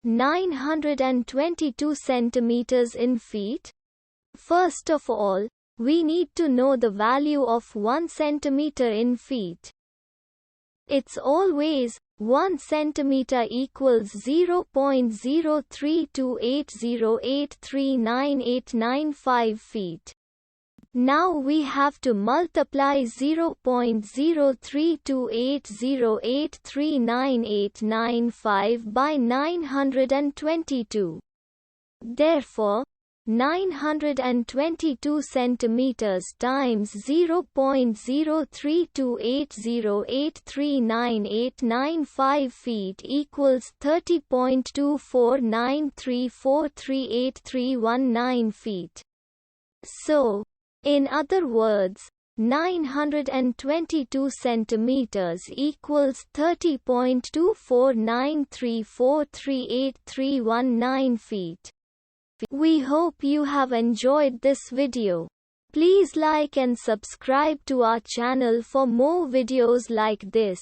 922 centimeters in feet? First of all, we need to know the value of 1 centimeter in feet. It's always 1 centimeter equals 0.03280839895 feet. Now we have to multiply 0.03280839895 by 922. Therefore, 922 centimeters times 0.03280839895 feet equals 30.249343819 feet. So, in other words, 922 centimeters equals 30.249343819 feet. We hope you have enjoyed this video. Please like and subscribe to our channel for more videos like this.